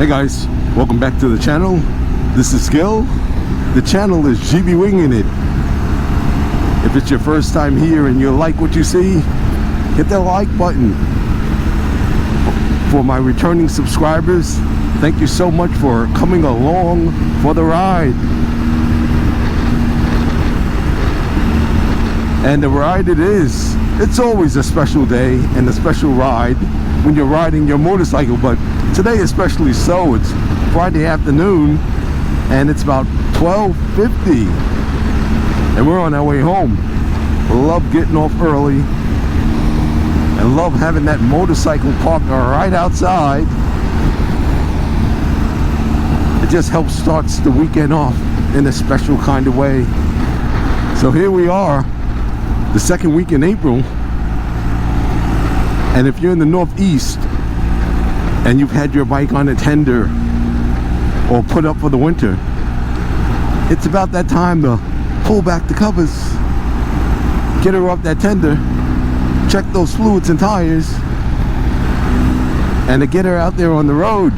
Hey guys, welcome back to the channel. This is Gil. The channel is GB Winging It. If it's your first time here and you like what you see, hit that like button. For my returning subscribers, thank you so much for coming along for the ride. And the ride it is. It's always a special day and a special ride when you're riding your motorcycle, but today especially so. It's Friday afternoon and it's about 12:50 and we're on our way home. Love getting off early and love having that motorcycle parked right outside. It just helps starts the weekend off in a special kind of way. So here we are, the second week in April, and if you're in the Northeast and you've had your bike on a tender or put up for the winter, it's about that time to pull back the covers, get her off that tender, check those fluids and tires, and to get her out there on the road.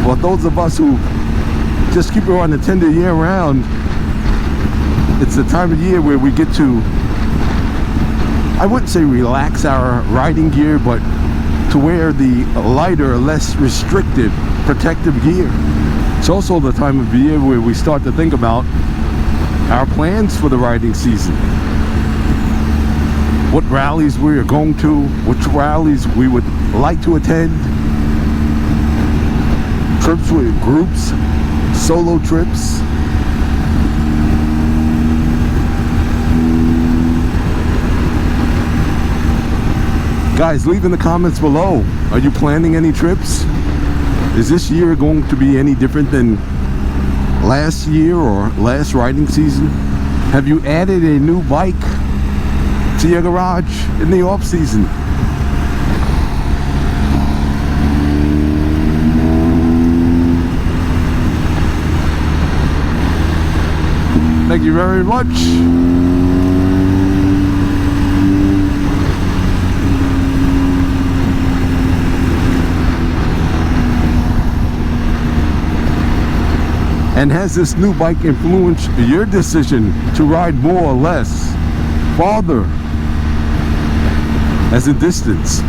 For those of us who just keep her on the tender year round, it's the time of year where we get to, I wouldn't say relax our riding gear, but to wear the lighter, less restrictive protective gear. It's also the time of year where we start to think about our plans for the riding season. What rallies we are going to, which rallies we would like to attend, trips with groups, solo trips. Guys, leave in the comments below. Are you planning any trips? Is this year going to be any different than last year or last riding season? Have you added a new bike to your garage in the off season? Thank you very much. And has this new bike influenced your decision to ride more or less, farther, as a distance?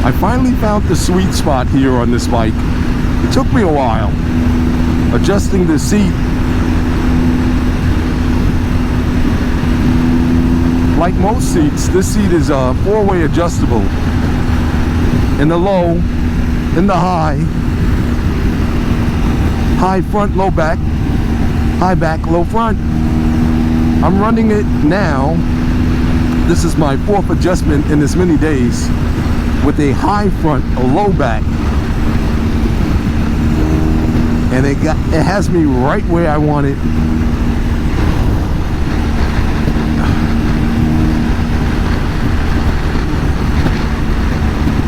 I finally found the sweet spot here on this bike. It took me a while adjusting the seat. Like most seats, this seat is a four-way adjustable. In the low, in the high, high front, low back, high back, low front. I'm running it now. This is my fourth adjustment in as many days, with a high front, a low back, and it has me right where I want it.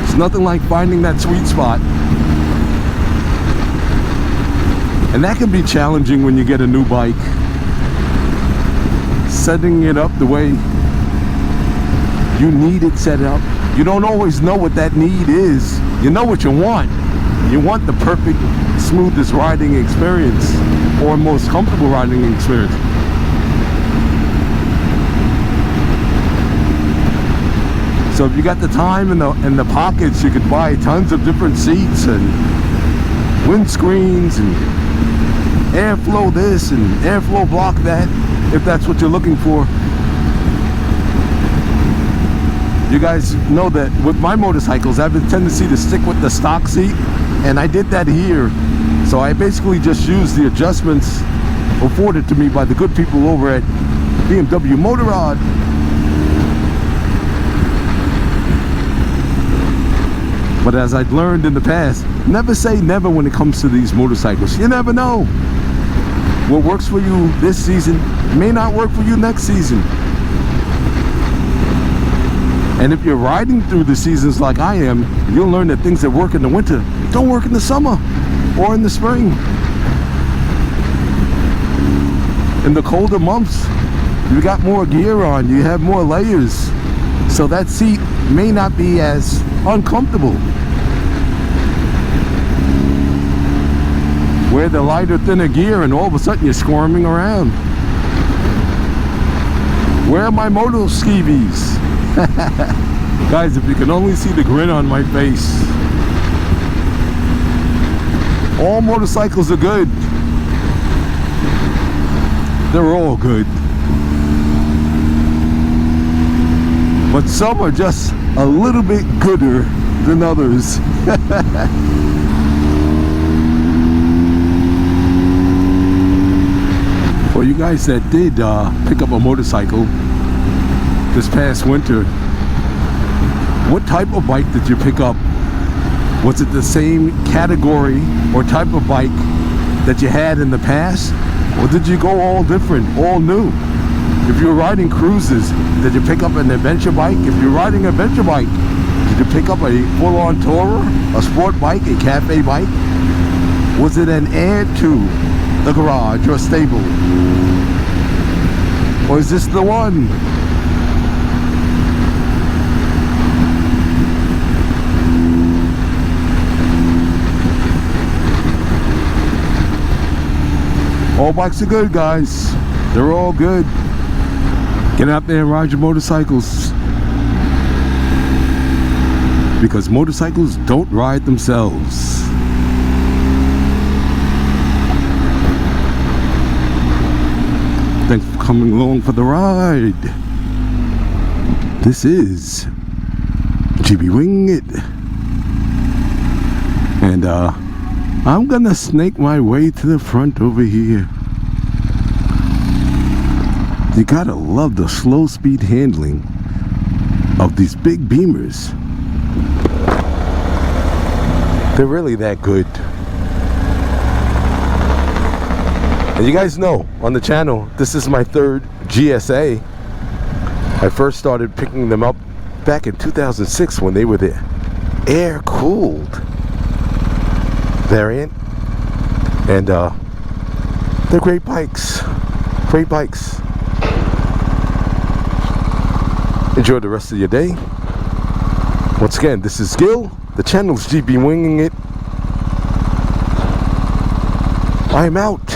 It's nothing like finding that sweet spot, and that can be challenging when you get a new bike. Setting it up the way you need it set up. You don't always know what that need is. You know what you want. You want the perfect, smoothest riding experience, or most comfortable riding experience. So if you got the time and the pockets, you could buy tons of different seats and windscreens and airflow this and airflow block that, if that's what you're looking for. You guys know that with my motorcycles, I have a tendency to stick with the stock seat, and I did that here. So I basically just used the adjustments afforded to me by the good people over at BMW Motorrad. But as I've learned in the past, never say never when it comes to these motorcycles. You never know. What works for you this season may not work for you next season. And if you're riding through the seasons like I am, you'll learn that things that work in the winter don't work in the summer or in the spring. In the colder months, you got more gear on, you have more layers, so that seat may not be as uncomfortable. Wear the lighter, thinner gear and all of a sudden you're squirming around. Where are my moto skeevies? Guys, if you can only see the grin on my face. All motorcycles are good. They're all good. But some are just a little bit gooder than others. For you guys that did pick up a motorcycle this past winter, what type of bike did you pick up? Was it the same category or type of bike that you had in the past? Or did you go all different, all new? If you're riding cruises, did you pick up an adventure bike? If you're riding an adventure bike, did you pick up a full-on tourer, a sport bike, a cafe bike? Was it an add to the garage or stable? Or is this the one? All bikes are good, guys. They're all good. Get out there and ride your motorcycles. Because motorcycles don't ride themselves. Thanks for coming along for the ride. This is GB Wing It. And I'm gonna snake my way to the front over here. You gotta love the slow speed handling of these big Beamers. They're really that good. And you guys know, on the channel, this is my third GSA. I first started picking them up back in 2006 when they were the air-cooled variant. And they're great bikes. Great bikes. Enjoy the rest of your day. Once again, this is Gil. The channel's GB Winging It. I'm out.